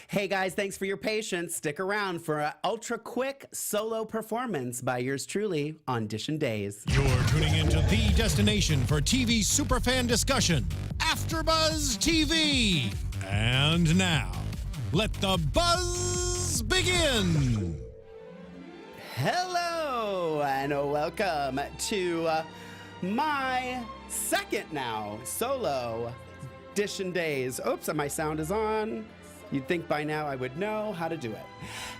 Hey guys, thanks for your patience. Stick around for an ultra quick solo performance by yours truly on DISHIN Days. You're tuning into the destination for TV superfan discussion, AfterBuzz TV. And now, let the buzz begin. Hello and welcome to my second now solo DISHIN Days. Oops, my sound is on. You'd think by now I would know how to do it.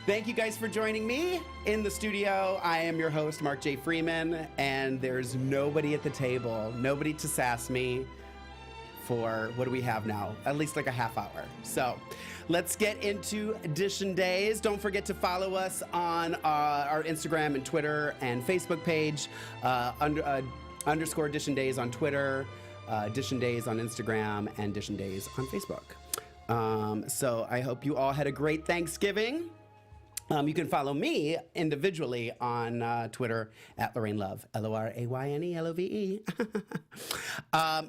Thank you guys for joining me in the studio. I am your host, Mark J. Freeman, and there's nobody at the table, nobody to sass me for, what do we have now? At least like a half hour. So let's get into DISHIN Days. Don't forget to follow us on our Instagram and Twitter and Facebook page, underscore DISHIN Days on Twitter, DISHIN Days on Instagram, and DISHIN Days on Facebook. So I hope you all had a great Thanksgiving. You can follow me individually on Twitter at Lorraine Love, LORAYNELOVE.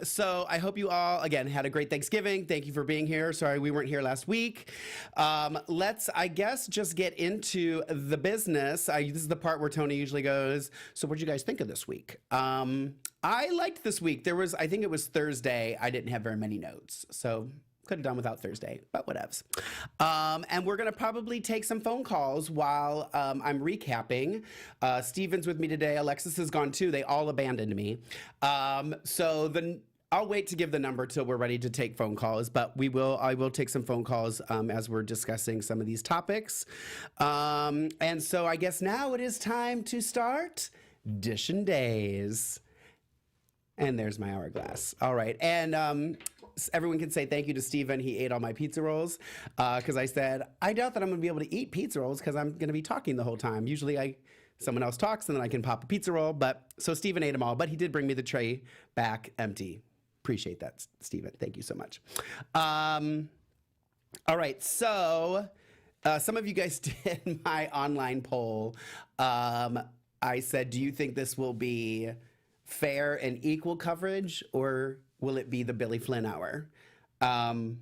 So I hope you all, again, had a great Thanksgiving. Thank you for being here. Sorry we weren't here last week. Let's, I guess, just get into the business. This is the part where Tony usually goes, so what did you guys think of this week? I liked this week. I think it was Thursday. I didn't have very many notes, so could have done without Thursday, but whatevs. And we're going to probably take some phone calls while I'm recapping. Steven's with me today. Alexis is gone too. They all abandoned me. So I'll wait to give the number till we're ready to take phone calls, but I will take some phone calls as we're discussing some of these topics. And so I guess now it is time to start DISHIN Days. And there's my hourglass. All right. And everyone can say thank you to Steven. He ate all my pizza rolls because I said, I doubt that I'm going to be able to eat pizza rolls because I'm going to be talking the whole time. Usually someone else talks and then I can pop a pizza roll. So Steven ate them all, but he did bring me the tray back empty. Appreciate that, Steven. Thank you so much. All right. So some of you guys did my online poll. I said, do you think this will be fair and equal coverage, or will it be the Billy Flynn hour? I'm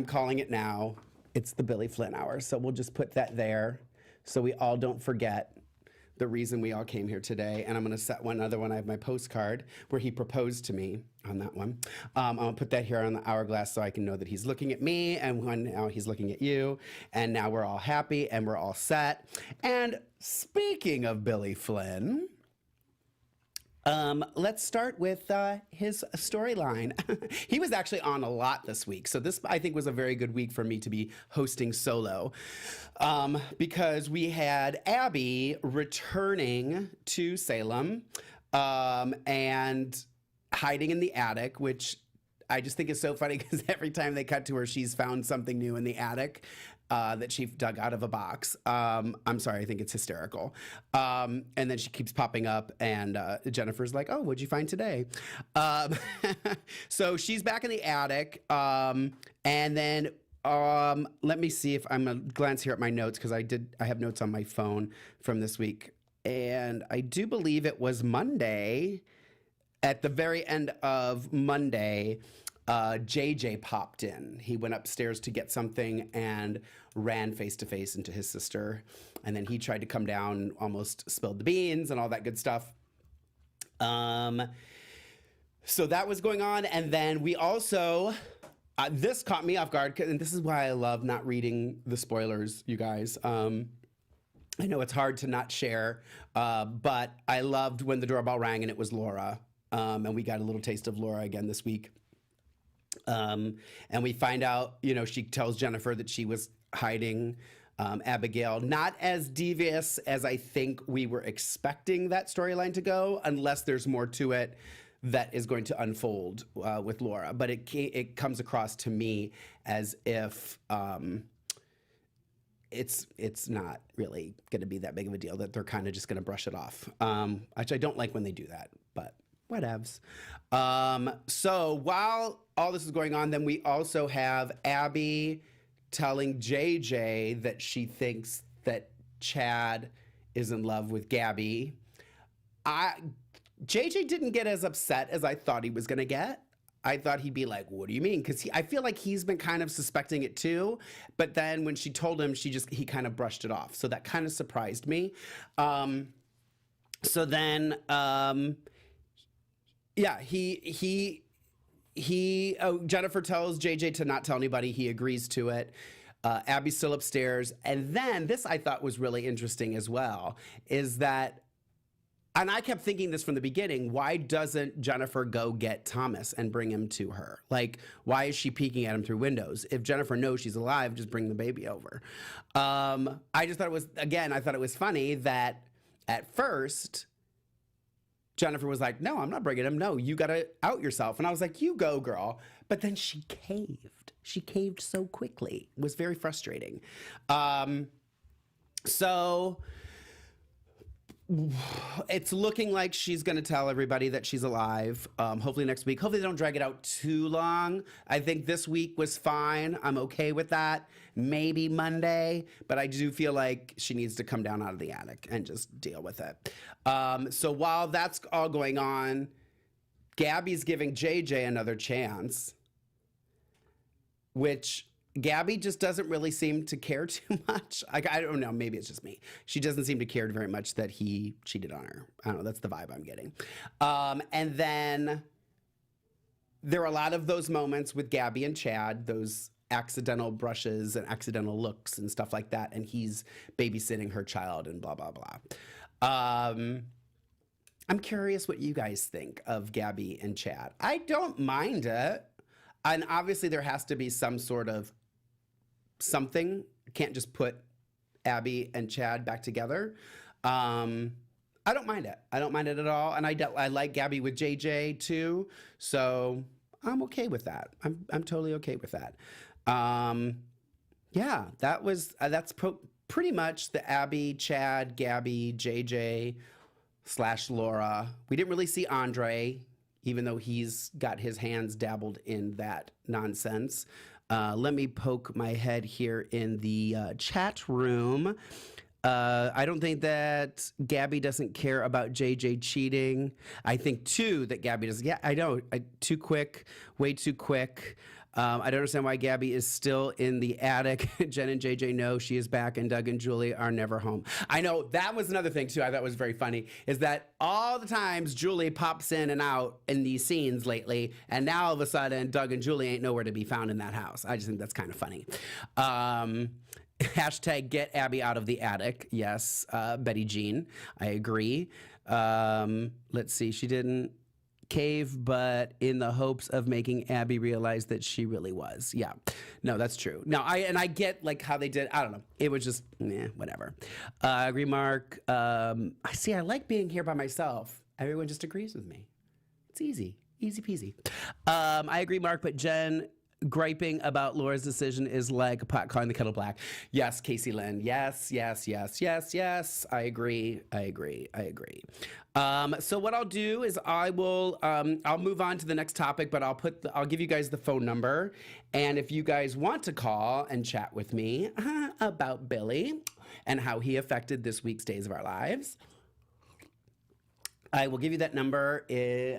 calling it now. It's the Billy Flynn hour. So we'll just put that there so we all don't forget the reason we all came here today. And I'm going to set one other one. I have my postcard where he proposed to me on that one. I'll put that here on the hourglass so I can know that he's looking at me and now he's looking at you. And now we're all happy and we're all set. And speaking of Billy Flynn, let's start with his storyline. He was actually on a lot this week. So this, I think, was a very good week for me to be hosting solo because we had Abby returning to Salem and hiding in the attic, which I just think is so funny because every time they cut to her, she's found something new in the attic that she dug out of a box. I'm sorry, I think it's hysterical. And then she keeps popping up and Jennifer's like, oh, what'd you find today? So she's back in the attic. And then let me see if I'm gonna glance here at my notes because I have notes on my phone from this week. And I do believe it was Monday. At the very end of Monday, JJ popped in. He went upstairs to get something and ran face to face into his sister. And then he tried to come down, almost spilled the beans and all that good stuff. So that was going on. And then we also, this caught me off guard. And this is why I love not reading the spoilers, you guys. I know it's hard to not share, but I loved when the doorbell rang and it was Laura. And we got a little taste of Laura again this week. And we find out, she tells Jennifer that she was hiding Abigail. Not as devious as I think we were expecting that storyline to go, unless there's more to it that is going to unfold with Laura. But it comes across to me as if it's not really going to be that big of a deal, that they're kind of just going to brush it off, which I don't like when they do that, but whatevs. So while all this is going on, then we also have Abby telling JJ that she thinks that Chad is in love with Gabby. JJ didn't get as upset as I thought he was going to get. I thought he'd be like, what do you mean? Because I feel like he's been kind of suspecting it too. But then when she told him, he kind of brushed it off. So that kind of surprised me. So then, yeah, Jennifer tells JJ to not tell anybody. He agrees to it. Abby's still upstairs. And then this I thought was really interesting as well, is that, and I kept thinking this from the beginning, why doesn't Jennifer go get Thomas and bring him to her? Like, why is she peeking at him through windows? If Jennifer knows she's alive, just bring the baby over. I just thought I thought it was funny that at first, Jennifer was like, no, I'm not bringing him. No, you got to out yourself. And I was like, you go, girl. But then she caved. She caved so quickly. It was very frustrating. So it's looking like she's going to tell everybody that she's alive. Hopefully next week. Hopefully they don't drag it out too long. I think this week was fine. I'm okay with that. Maybe Monday, but I do feel like she needs to come down out of the attic and just deal with it. So while that's all going on, Gabby's giving JJ another chance, which Gabby just doesn't really seem to care too much. Like, I don't know, maybe it's just me. She doesn't seem to care very much that he cheated on her. I don't know, that's the vibe I'm getting. And then there are a lot of those moments with Gabby and Chad, those accidental brushes and accidental looks and stuff like that, and he's babysitting her child and blah, blah, blah. I'm curious what you guys think of Gabby and Chad. I don't mind it. And obviously there has to be some sort of something. Can't just put Abby and Chad back together. I don't mind it. I don't mind it at all. And I like Gabby with JJ too. So I'm okay with that. I'm totally okay with that. Yeah, that's pretty much the Abby, Chad, Gabby, JJ / Laura. We didn't really see Andre, even though he's got his hands dabbled in that nonsense. Let me poke my head here in the chat room. I don't think that Gabby doesn't care about JJ cheating. I think, too, that Gabby does. Yeah, I know. Too quick, way too quick. I don't understand why Gabby is still in the attic. Jen and JJ know she is back, and Doug and Julie are never home. I know that was another thing, too, I thought was very funny, is that all the times Julie pops in and out in these scenes lately, and now all of a sudden Doug and Julie ain't nowhere to be found in that house. I just think that's kind of funny. Hashtag get Abby out of the attic. Yes, Betty Jean, I agree. Let's see, she didn't cave, but in the hopes of making Abby realize that she really was. Yeah, no, that's true. Now, I get like how they did. I don't know. It was just, whatever. I agree, Mark. I like being here by myself. Everyone just agrees with me. It's easy peasy. I agree, Mark, but Jen griping about Laura's decision is like a pot calling the kettle black. Yes, Casey Lynn. Yes. I agree. So what I'll do is I'll move on to the next topic, but I'll give you guys the phone number. And if you guys want to call and chat with me about Billy and how he affected this week's Days of Our Lives, I will give you that number.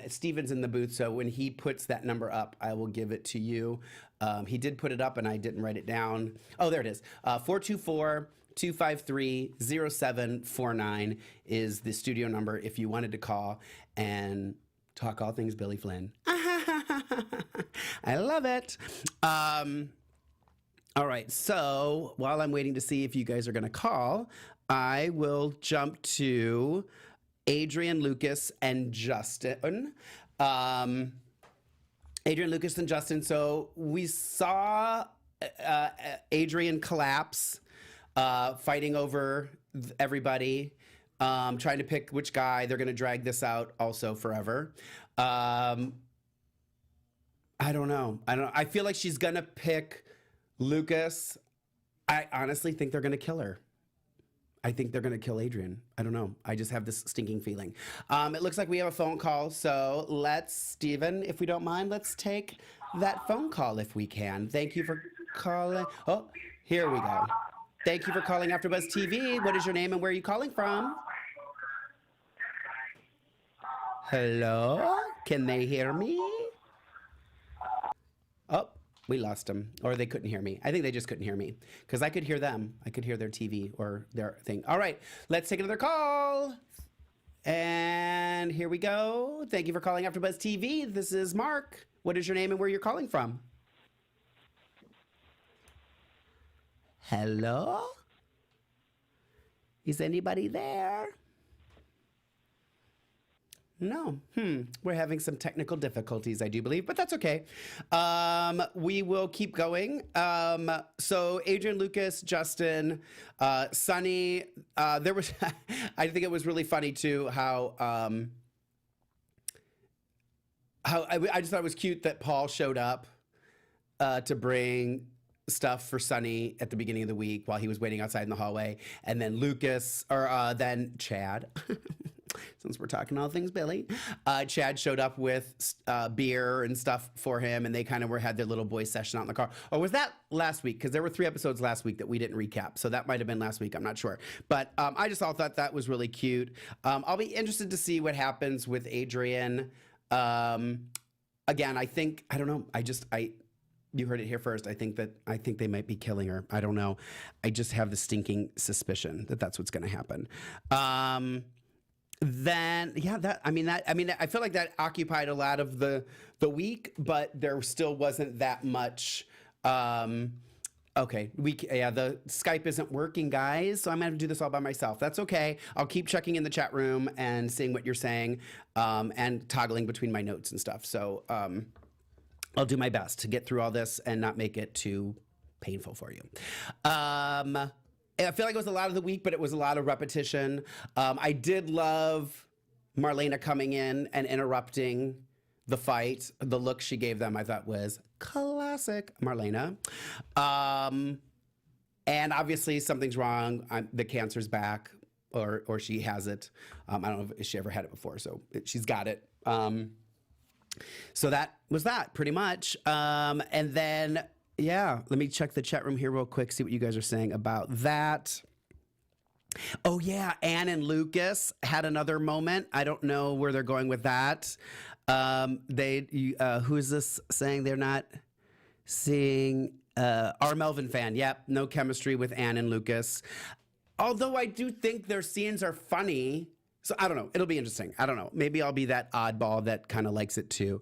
Steven's in the booth, so when he puts that number up, I will give it to you. He did put it up, and I didn't write it down. Oh, there it is. 424-253-0749 is the studio number if you wanted to call and talk all things Billy Flynn. I love it. All right, so while I'm waiting to see if you guys are going to call, I will jump to Adrian, Lucas, and Justin. Adrian, Lucas, and Justin. So we saw Adrian collapse, fighting over everybody, trying to pick which guy. They're going to drag this out also forever. I don't know. I feel like she's going to pick Lucas. I honestly think they're going to kill her. I think they're going to kill Adrian. I don't know. I just have this stinking feeling. It looks like we have a phone call. So Steven, if we don't mind, let's take that phone call if we can. Thank you for calling. Oh, here we go. Thank you for calling AfterBuzz TV. What is your name and where are you calling from? Hello? Can they hear me? We lost them, or they couldn't hear me. I think they just couldn't hear me because I could hear them. I could hear their TV or their thing. All right, let's take another call. And here we go. Thank you for calling AfterBuzz TV. This is Mark. What is your name and where you're calling from? Hello? Is anybody there? No. We're having some technical difficulties, I do believe, but that's okay. We will keep going. So Adrian, Lucas, Justin, Sunny, there was, I think it was really funny too, how I just thought it was cute that Paul showed up to bring stuff for Sunny at the beginning of the week while he was waiting outside in the hallway. And then Lucas, or then Chad, since we're talking all things Billy, Chad showed up with beer and stuff for him, and they kind of had their little boy session out in the car. Or was that last week? Because there were 3 episodes last week that we didn't recap. So that might have been last week. I'm not sure. But I just all thought that was really cute. I'll be interested to see what happens with Adrian. Again, I don't know. You heard it here first. I think they might be killing her. I don't know. I just have the stinking suspicion that that's what's going to happen. Then I feel like that occupied a lot of the week, but there still wasn't that much. The Skype isn't working, guys, so I'm gonna have to do this all by myself. That's okay. I'll keep checking in the chat room and seeing what you're saying, and toggling between my notes and stuff. So I'll do my best to get through all this and not make it too painful for you. I feel like it was a lot of the week, but it was a lot of repetition. I did love Marlena coming in and interrupting the fight. The look she gave them, I thought, was classic Marlena. And obviously something's wrong. The cancer's back, or she has it. I don't know if she ever had it before, so she's got it. So that was that, pretty much. And then, yeah, let me check the chat room here real quick, see what you guys are saying about that. Oh, yeah, Anne and Lucas had another moment. I don't know where they're going with that. Who's this saying they're not seeing? Our Melvin fan, yep, no chemistry with Anne and Lucas. Although I do think their scenes are funny. So I don't know. It'll be interesting. I don't know. Maybe I'll be that oddball that kind of likes it too.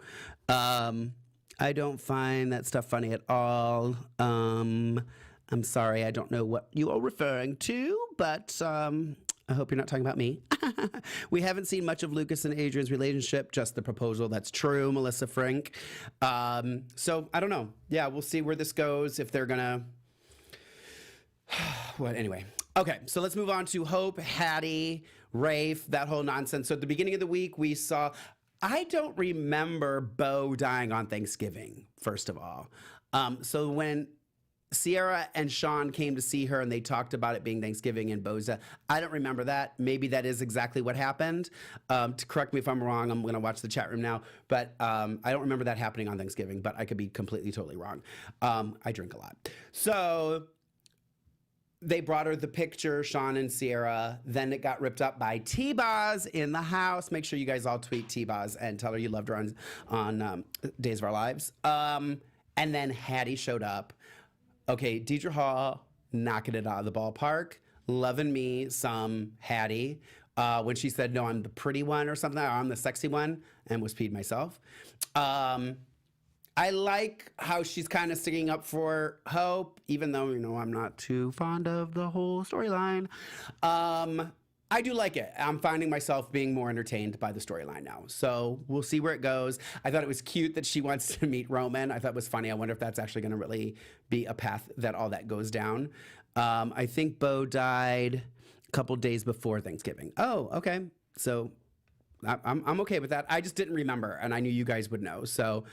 I don't find that stuff funny at all. I'm sorry. I don't know what you are referring to, but I hope you're not talking about me. We haven't seen much of Lucas and Adrian's relationship, just the proposal. That's true, Melissa Frank. So I don't know. Yeah, we'll see where this goes, if they're going to... What? Anyway. Okay, so let's move on to Hope, Hattie, Rafe, that whole nonsense. So at the beginning of the week, we saw... I don't remember Bo dying on Thanksgiving, first of all. So when Sierra and Sean came to see her and they talked about it being Thanksgiving in Boza, I don't remember that. Maybe that is exactly what happened. To correct me if I'm wrong, I'm going to watch the chat room now. But I don't remember that happening on Thanksgiving, but I could be completely, totally wrong. I drink a lot. So... they brought her the picture, Sean and Sierra. Then it got ripped up by T-Boz in the house. Make sure you guys all tweet T-Boz and tell her you loved her on Days of Our Lives. And then Hattie showed up. Okay, Deidre Hall knocking it out of the ballpark. Loving me some Hattie. When she said, no, I'm the pretty one or something, or I'm the sexy one, and was peed myself. I like how she's kind of sticking up for Hope, even though, I'm not too fond of the whole storyline. I do like it. I'm finding myself being more entertained by the storyline now. So we'll see where it goes. I thought it was cute that she wants to meet Roman. I thought it was funny. I wonder if that's actually going to really be a path that all that goes down. I think Bo died a couple days before Thanksgiving. Oh, okay. So I'm okay with that. I just didn't remember, and I knew you guys would know. So...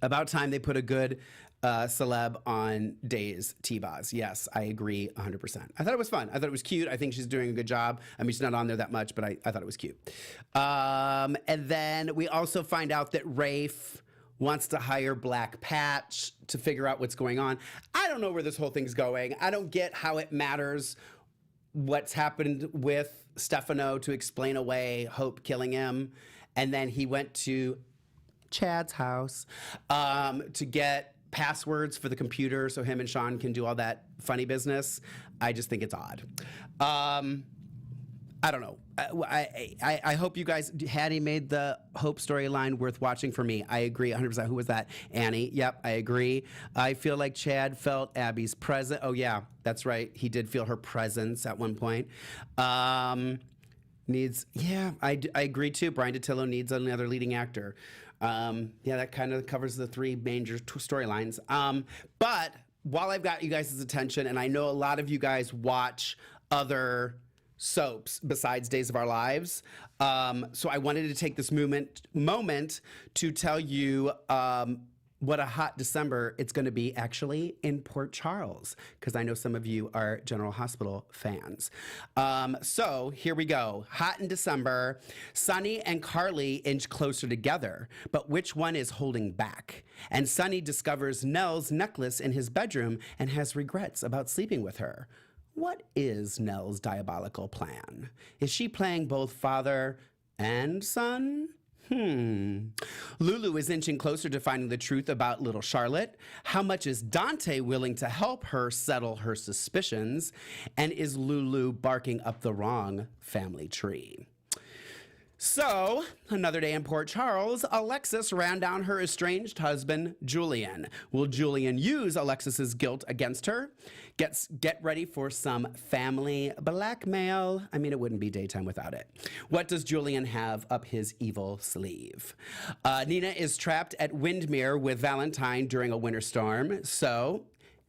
about time they put a good celeb on Days, T-Boz. Yes, I agree 100%. I thought it was fun. I thought it was cute. I think she's doing a good job. I mean, she's not on there that much, but I thought it was cute. And then we also find out that Rafe wants to hire Black Patch to figure out what's going on. I don't know where this whole thing's going. I don't get how it matters what's happened with Stefano to explain away Hope killing him. And then he went to Chad's house to get passwords for the computer so him and Sean can do all that funny business. I just think it's odd. I don't know. I hope you guys, Hattie made the Hope storyline worth watching for me. I agree 100%. Who was that? Annie. Yep, I agree. I feel like Chad felt Abby's presence. Oh, yeah, that's right. He did feel her presence at one point. I agree too. Brian DiTillo needs another leading actor. Yeah, that kind of covers the three major storylines. But while I've got you guys' attention, and I know a lot of you guys watch other soaps besides Days of Our Lives. So I wanted to take this moment to tell you what a hot December it's going to be actually in Port Charles, because I know some of you are General Hospital fans. So here we go. Hot in December. Sonny and Carly inch closer together, but which one is holding back? And Sonny discovers Nell's necklace in his bedroom and has regrets about sleeping with her. What is Nell's diabolical plan? Is she playing both father and son? Lulu is inching closer to finding the truth about little Charlotte. How much is Dante willing to help her settle her suspicions? And is Lulu barking up the wrong family tree? So, another day in Port Charles, Alexis ran down her estranged husband, Julian. Will Julian use Alexis's guilt against her? Get ready for some family blackmail. I mean, it wouldn't be daytime without it. What does Julian have up his evil sleeve? Nina is trapped at Windmere with Valentine during a winter storm, so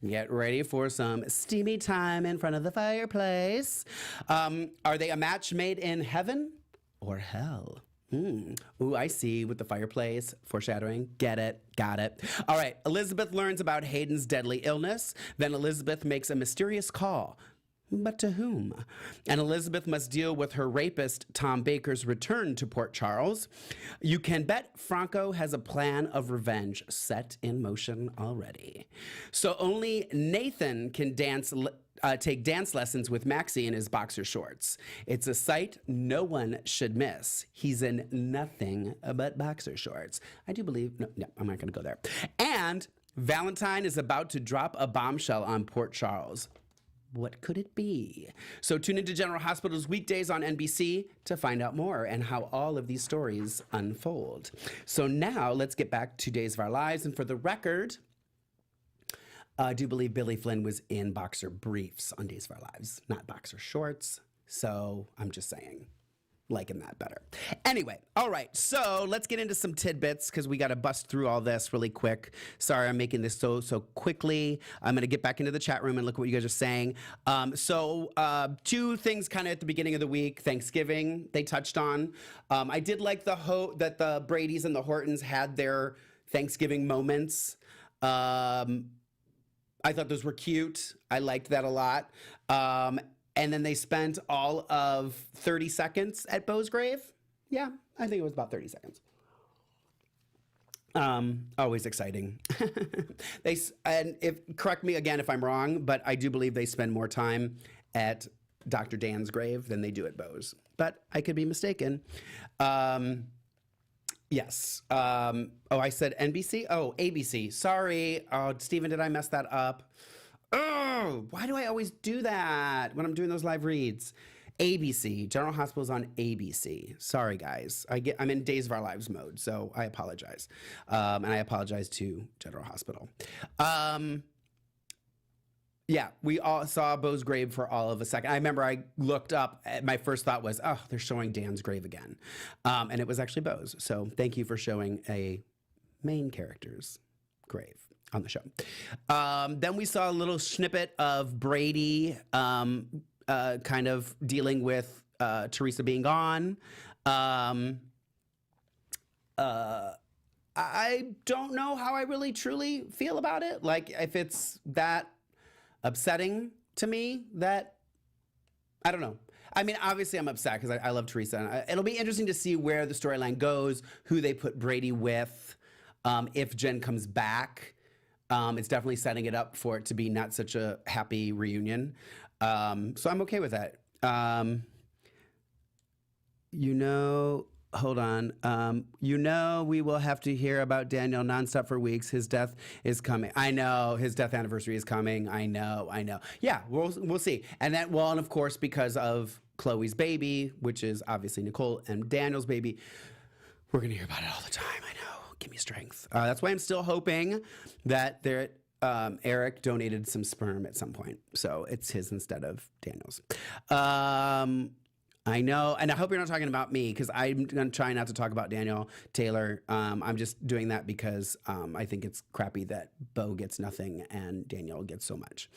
get ready for some steamy time in front of the fireplace. Are they a match made in heaven or hell? Ooh, I see with the fireplace. Foreshadowing. Get it. Got it. All right. Elizabeth learns about Hayden's deadly illness. Then Elizabeth makes a mysterious call. But to whom? And Elizabeth must deal with her rapist, Tom Baker's return to Port Charles. You can bet Franco has a plan of revenge set in motion already. So only Nathan can take dance lessons with Maxie in his boxer shorts. It's a sight no one should miss. He's in nothing but boxer shorts. I do believe, no, I'm not going to go there. And Valentine is about to drop a bombshell on Port Charles. What could it be? So tune into General Hospital's weekdays on NBC to find out more and how all of these stories unfold. So now let's get back to Days of Our Lives. And for the record, I do believe Billy Flynn was in boxer briefs on Days of Our Lives, not boxer shorts. So I'm just saying, liking that better. Anyway, all right, so let's get into some tidbits because we got to bust through all this really quick. Sorry, I'm making this so quickly. I'm going to get back into the chat room and look at what you guys are saying. Two things kind of at the beginning of the week. Thanksgiving, they touched on. I did like that the Bradys and the Hortons had their Thanksgiving moments. I thought those were cute. I liked that a lot. And then they spent all of 30 seconds at Beau's grave. Yeah, I think it was about 30 seconds. Always exciting. Correct me again if I'm wrong, but I do believe they spend more time at Dr. Dan's grave than they do at Beau's. But I could be mistaken. Yes. I said NBC? Oh, ABC. Sorry. Oh, Stephen, did I mess that up? Oh, why do I always do that when I'm doing those live reads? ABC. General Hospital's on ABC. Sorry, guys. I'm in Days of Our Lives mode, so I apologize. And I apologize to General Hospital. Yeah, we all saw Beau's grave for all of a second. I remember I looked up, my first thought was, oh, they're showing Dan's grave again. And it was actually Beau's. So thank you for showing a main character's grave on the show. Then we saw a little snippet of Brady kind of dealing with Teresa being gone. I don't know how I really truly feel about it. Like, if it's that upsetting to me, that I don't know. I mean, obviously I'm upset because I love Teresa. It'll be interesting to see where the storyline goes, who they put Brady with, if Jen comes back. It's definitely setting it up for it to be not such a happy reunion. So I'm okay with that. hold on. We will have to hear about Daniel nonstop for weeks. His death is coming. I know his death anniversary is coming. I know. Yeah, we'll see. And then, well, and of course, because of Chloe's baby, which is obviously Nicole and Daniel's baby, we're gonna hear about it all the time. I know. Give me strength. That's why I'm still hoping that Eric donated some sperm at some point, so it's his instead of Daniel's. I know, and I hope you're not talking about me, because I'm going to try not to talk about Daniel Taylor. I'm just doing that because I think it's crappy that Bo gets nothing and Daniel gets so much.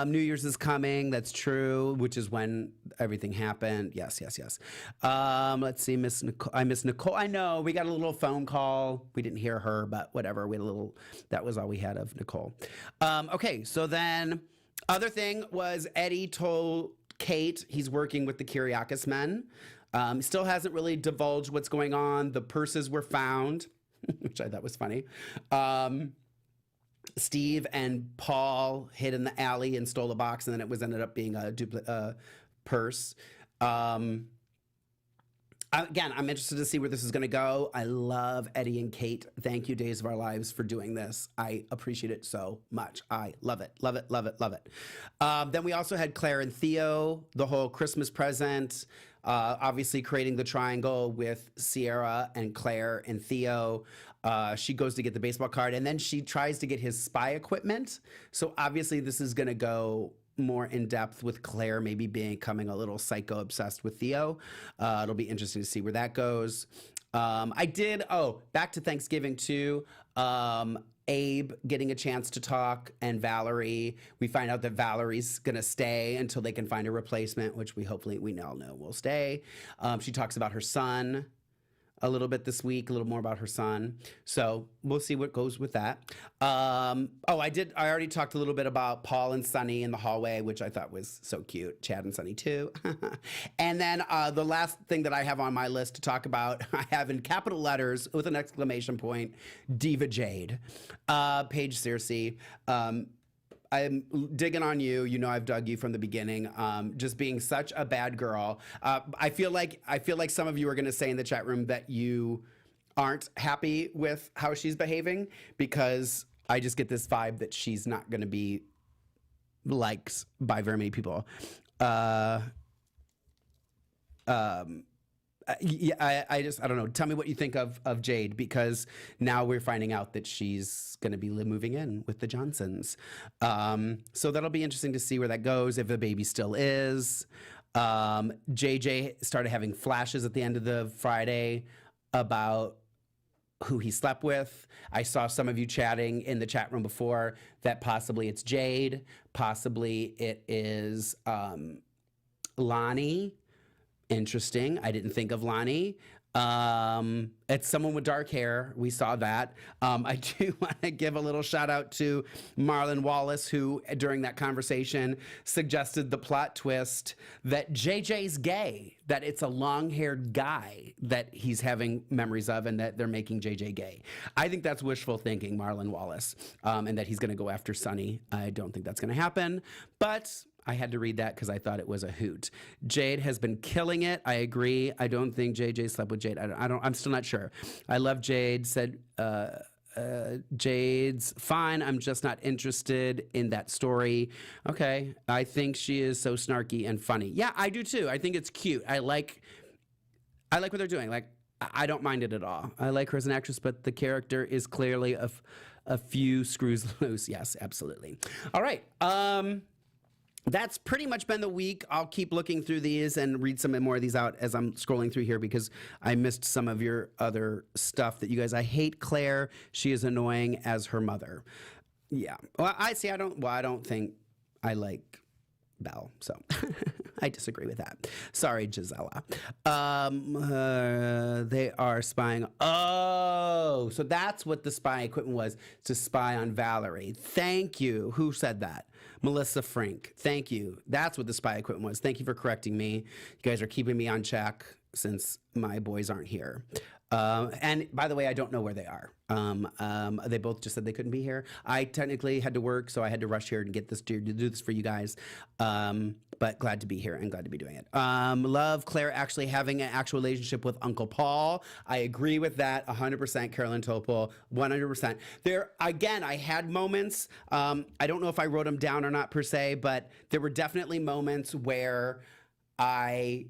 New Year's is coming. That's true, which is when everything happened. Yes. Let's see, Miss Nicole. I miss Nicole. I know, we got a little phone call. We didn't hear her, but whatever. That was all we had of Nicole. Okay, so then other thing was Eddie told Kate he's working with the Kyriakis men. Still hasn't really divulged what's going on. The purses were found, which I thought was funny. Steve and Paul hid in the alley and stole a box, and then it ended up being a purse. Again, I'm interested to see where this is going to go. I love Eddie and Kate. Thank you, Days of Our Lives, for doing this. I appreciate it so much. I love it. Then we also had Claire and Theo, the whole Christmas present, obviously creating the triangle with Sierra and Claire and Theo. She goes to get the baseball card, and then she tries to get his spy equipment. So obviously this is going to go more in depth with Claire maybe becoming a little psycho obsessed with Theo. It'll be interesting to see where that goes. Back to Thanksgiving too. Abe getting a chance to talk, and Valerie. We find out that Valerie's gonna stay until they can find a replacement, which we all know will stay. She talks about her son a little bit this week, a little more about her son. So we'll see what goes with that. I already talked a little bit about Paul and Sunny in the hallway, which I thought was so cute. Chad and Sunny too. And then the last thing that I have on my list to talk about, I have in capital letters with an exclamation point, Diva Jade. Paige Searcy. I'm digging on you. You know I've dug you from the beginning. Just being such a bad girl. I feel like some of you are going to say in the chat room that you aren't happy with how she's behaving, because I just get this vibe that she's not going to be liked by very many people. I don't know. Tell me what you think of Jade, because now we're finding out that she's going to be moving in with the Johnsons. So that'll be interesting to see where that goes, if the baby still is. JJ started having flashes at the end of the Friday about who he slept with. I saw some of you chatting in the chat room before that possibly it's Jade, possibly it is Lonnie. Interesting. I didn't think of Lonnie. It's someone with dark hair. We saw that. I do want to give a little shout out to Marlon Wallace, who during that conversation suggested the plot twist that JJ's gay, that it's a long-haired guy that he's having memories of, and that they're making JJ gay. I think that's wishful thinking, Marlon Wallace, and that he's going to go after Sonny. I don't think that's going to happen, but I had to read that because I thought it was a hoot. Jade has been killing it. I agree. I don't think JJ slept with Jade. I'm still not sure. I love Jade. Said Jade's fine. I'm just not interested in that story. Okay. I think she is so snarky and funny. Yeah, I do too. I think it's cute. I like what they're doing. Like, I don't mind it at all. I like her as an actress, but the character is clearly a few screws loose. Yes, absolutely. All right. That's pretty much been the week. I'll keep looking through these and read some more of these out as I'm scrolling through here, because I missed some of your other stuff that you guys. I hate Claire. She is annoying as her mother. Yeah. Well, I don't think I like Belle, so I disagree with that. Sorry, Gisela. They are spying. Oh, so that's what the spy equipment was, to spy on Valerie. Thank you. Who said that? Melissa Frank. Thank you. That's what the spy equipment was. Thank you for correcting me. You guys are keeping me on check. since my boys aren't here. And by the way, I don't know where they are. They both just said they couldn't be here. I technically had to work, so I had to rush here and get this to do this for you guys. But glad to be here and glad to be doing it. Love Claire actually having an actual relationship with Uncle Paul. I agree with that 100%. Carolyn Topol, 100%. There, again, I had moments. I don't know if I wrote them down or not per se, but there were definitely moments where I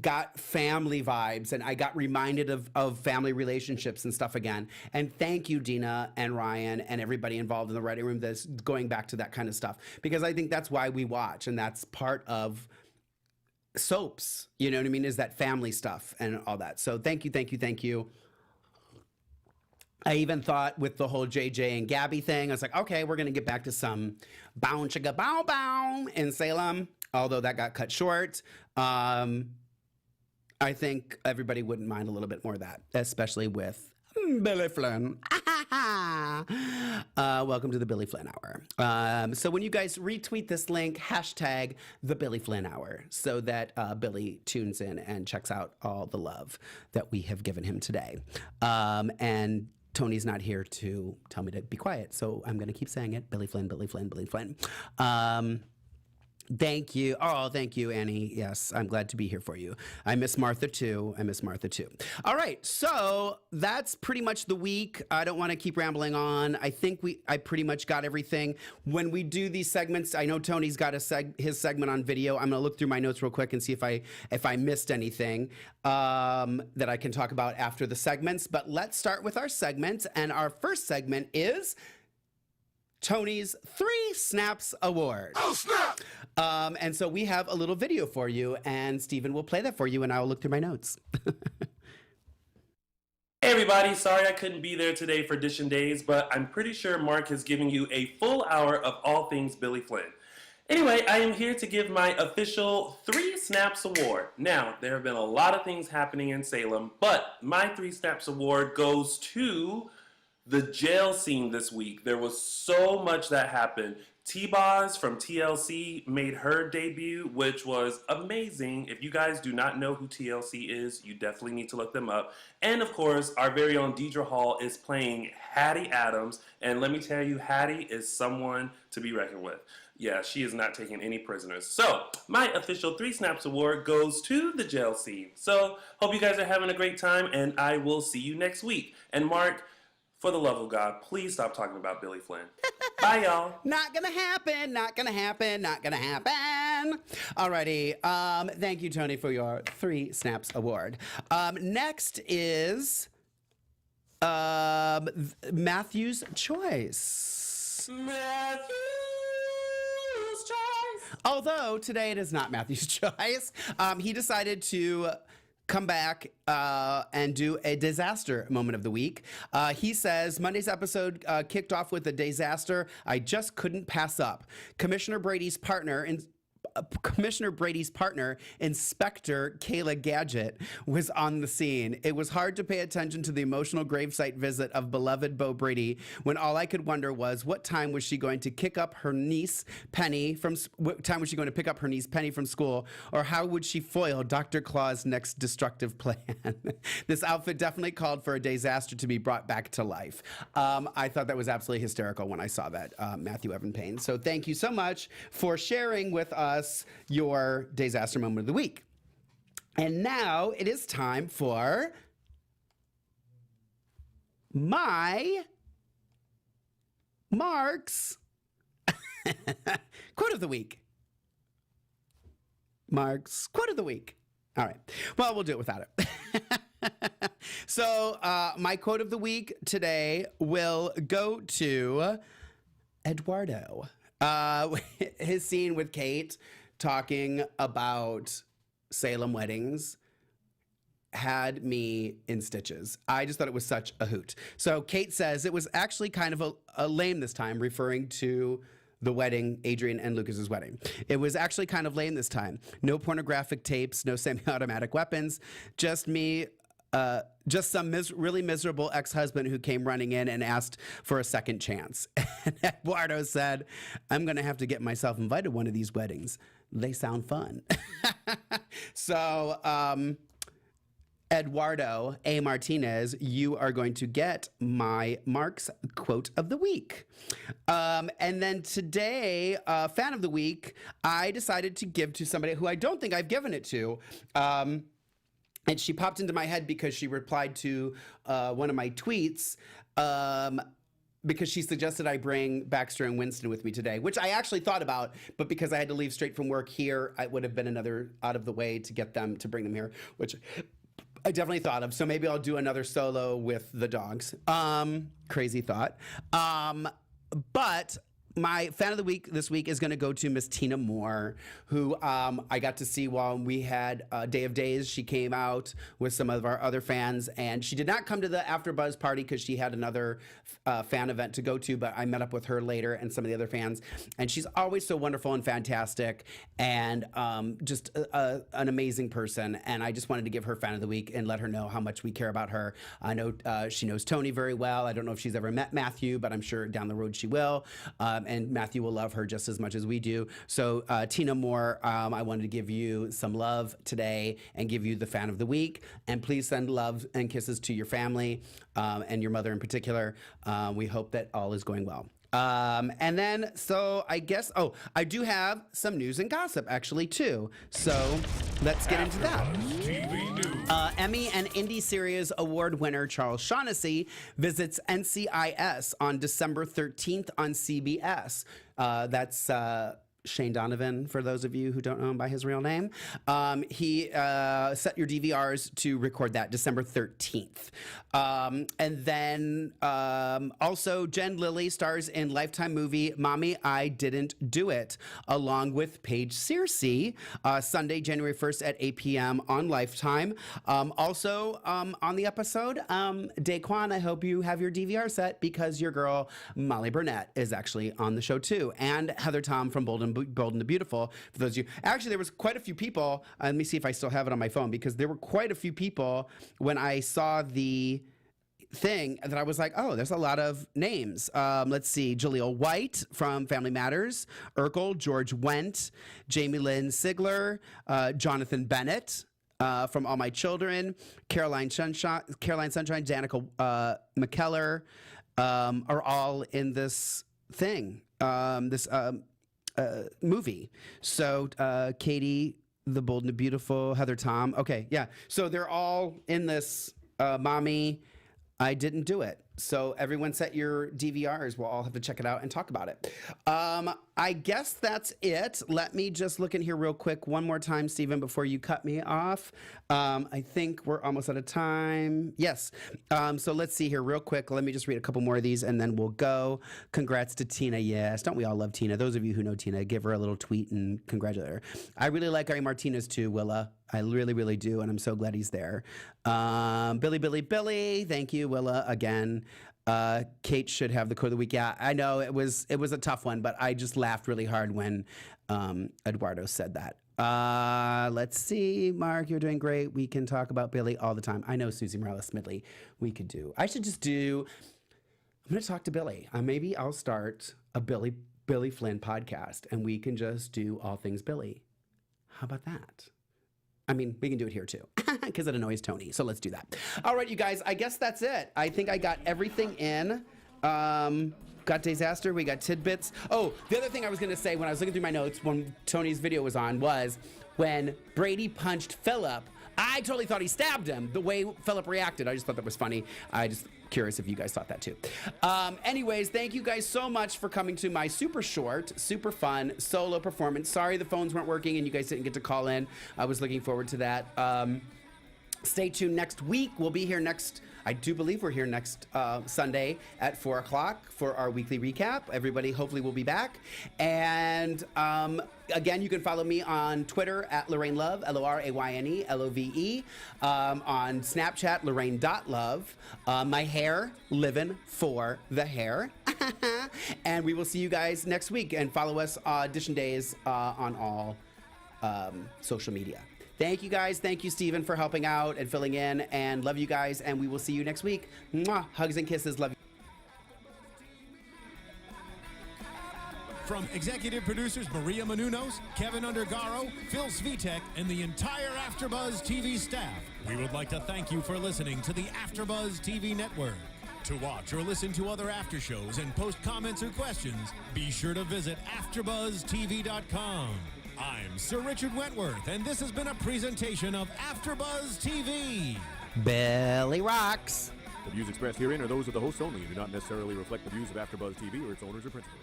got family vibes and I got reminded of family relationships and stuff again. And thank you, Dina and Ryan and everybody involved in the writing room that's going back to that kind of stuff, because I think that's why we watch, and that's part of soaps, you know what I mean, is that family stuff and all that. So thank you, thank you, thank you. I even thought with the whole JJ and Gabby thing, I was like, okay, we're going to get back to some bow chicka bow bow in Salem, although that got cut short. I think everybody wouldn't mind a little bit more of that, especially with Billy Flynn. Welcome to the Billy Flynn Hour. So when you guys retweet this link, hashtag the Billy Flynn Hour, so that Billy tunes in and checks out all the love that we have given him today. And Tony's not here to tell me to be quiet, so I'm going to keep saying it. Billy Flynn, Billy Flynn, Billy Flynn. Thank you. Oh, thank you, Annie. Yes, I'm glad to be here for you. I miss Martha too. All right, so that's pretty much the week. I don't want to keep rambling on. I think I pretty much got everything. When we do these segments, I know Tony's got his segment on video. I'm going to look through my notes real quick and see if I missed anything that I can talk about after the segments. But let's start with our segments, and our first segment is Tony's 3 Snaps Award. Oh, snap! And so we have a little video for you, and Stephen will play that for you, and I will look through my notes. Hey everybody, sorry I couldn't be there today for DISHIN Days, but I'm pretty sure Mark has given you a full hour of all things Billy Flynn. Anyway, I am here to give my official 3 Snaps Award. Now, there have been a lot of things happening in Salem, but my 3 Snaps Award goes to the jail scene this week. There was so much that happened. T-Boz from TLC made her debut, which was amazing. If you guys do not know who TLC is, you definitely need to look them up. And of course, our very own Deidre Hall is playing Hattie Adams. And let me tell you, Hattie is someone to be reckoned with. Yeah, she is not taking any prisoners. So, my official 3 Snaps Award goes to the jail scene. So, hope you guys are having a great time, and I will see you next week. And Mark, for the love of God, please stop talking about Billy Flynn. Bye, y'all. Not gonna happen, not gonna happen, not gonna happen. Alrighty, thank you, Tony, for your 3 Snaps Award. Next is Matthew's Choice. Matthew's Choice. Although today it is not Matthew's Choice. He decided to come back and do a disaster moment of the week. He says, Monday's episode kicked off with a disaster I just couldn't pass up. Commissioner Brady's partner, Inspector Kayla Gadget, was on the scene. It was hard to pay attention to the emotional gravesite visit of beloved Bo Brady when all I could wonder was what time was she going to pick up her niece Penny from school, or how would she foil Dr. Claw's next destructive plan? This outfit definitely called for a disaster to be brought back to life. I thought that was absolutely hysterical when I saw that, Matthew Evan Payne. So thank you so much for sharing with us your disaster moment of the week. And now it is time for Mark's quote of the week. Mark's quote of the week. All right. Well, we'll do it without it. So my quote of the week today will go to Eduardo. His scene with Kate talking about Salem weddings had me in stitches. I just thought it was such a hoot. So Kate says it was actually kind of a lame this time, referring to the wedding, Adrian and Lucas's wedding. It was actually kind of lame this time. No pornographic tapes, no semi-automatic weapons, just me. Just some really miserable ex-husband who came running in and asked for a second chance. And Eduardo said, I'm going to have to get myself invited to one of these weddings. They sound fun. So Eduardo A. Martinez, you are going to get my Mark's quote of the week. And then today, fan of the week, I decided to give to somebody who I don't think I've given it to. And she popped into my head because she replied to one of my tweets. Because she suggested I bring Baxter and Winston with me today, which I actually thought about, but because I had to leave straight from work here, it would have been another out of the way to get them, to bring them here, which I definitely thought of. So maybe I'll do another solo with the dogs. Crazy thought. But my fan of the week this week is going to go to Miss Tina Moore, who I got to see while we had Day of Days. She came out with some of our other fans, and she did not come to the AfterBuzz party because she had another fan event to go to, but I met up with her later and some of the other fans, and she's always so wonderful and fantastic, and just an amazing person, and I just wanted to give her fan of the week and let her know how much we care about her. I know she knows Tony very well. I don't know if she's ever met Matthew, but I'm sure down the road she will. And Matthew will love her just as much as we do. So Tina Moore, I wanted to give you some love today and give you the fan of the week. And please send love and kisses to your family and your mother in particular. We hope that all is going well. And then, so I guess, I do have some news and gossip actually too. So let's get into that. Emmy and Indie Series Award winner Charles Shaughnessy visits NCIS on December 13th on CBS. That's Shane Donovan, for those of you who don't know him by his real name. He set your DVRs to record that December 13th. And then also Jen Lilly stars in Lifetime movie Mommy, I Didn't Do It, along with Paige Searcy, Sunday, January 1st at 8 p.m. on Lifetime. Also on the episode, Daquan, I hope you have your DVR set because your girl Molly Burnett is actually on the show too. And Heather Tom from Bold and the Beautiful, for those of you. Actually, there was quite a few people. Let me see if I still have it on my phone, because there were quite a few people when I saw the thing that I was like, oh, there's a lot of names. Let's see. Jaleel White from Family Matters, Urkel, George Wendt, Jamie Lynn Sigler, Jonathan Bennett from All My Children, Caroline Sunshine, Danica McKellar are all in this thing, this movie. So Katie, the Bold and the Beautiful, Heather Tom. Okay, yeah. So they're all in this Mommy, I Didn't Do It. So everyone set your DVRs. We'll all have to check it out and talk about it. I guess that's it. Let me just look in here real quick one more time, Stephen, before you cut me off. I think we're almost out of time. Yes. So let's see here real quick. Let me just read a couple more of these and then we'll go. Congrats to Tina. Yes. Don't we all love Tina? Those of you who know Tina, give her a little tweet and congratulate her. I really like Ari Martinez too, Willa. I really, really do, and I'm so glad he's there. Billy, thank you, Willa, again. Kate should have the quote of the week. Yeah, I know it was a tough one, but I just laughed really hard when Eduardo said that. Let's see, Mark, you're doing great. We can talk about Billy all the time. I know Susie Morales Smidley. We could do. I'm going to talk to Billy. Maybe I'll start a Billy Flynn podcast, and we can just do all things Billy. How about that? I mean, we can do it here too, because it annoys Tony. So let's do that. All right, you guys, I guess that's it. I think I got everything in. Got Disaster, we got Tidbits. Oh, the other thing I was going to say when I was looking through my notes when Tony's video was on was when Brady punched Philip, I totally thought he stabbed him, the way Philip reacted. I just thought that was funny. I just curious if you guys thought that too. Anyways, thank you guys so much for coming to my super short, super fun solo performance. Sorry the phones weren't working and you guys didn't get to call in. I was looking forward to that. Stay tuned next week. We'll be here I do believe we're here next Sunday at 4 o'clock for our weekly recap. Everybody hopefully will be back. And again, you can follow me on Twitter at Lorraine Love, LORAYNE, LOVE. On Snapchat, Lorraine.love. My hair, living for the hair. And we will see you guys next week. And follow us, DISHIN Days, on all social media. Thank you guys. Thank you, Stephen, for helping out and filling in. And love you guys. And we will see you next week. Mwah. Hugs and kisses. Love you. From executive producers Maria Menounos, Kevin Undergaro, Phil Svitek, and the entire AfterBuzz TV staff, we would like to thank you for listening to the AfterBuzz TV network. To watch or listen to other after shows and post comments or questions, be sure to visit AfterBuzzTV.com. I'm Sir Richard Wentworth, and this has been a presentation of AfterBuzz TV. Billy rocks. The views expressed herein are those of the hosts only and do not necessarily reflect the views of AfterBuzz TV or its owners or principals.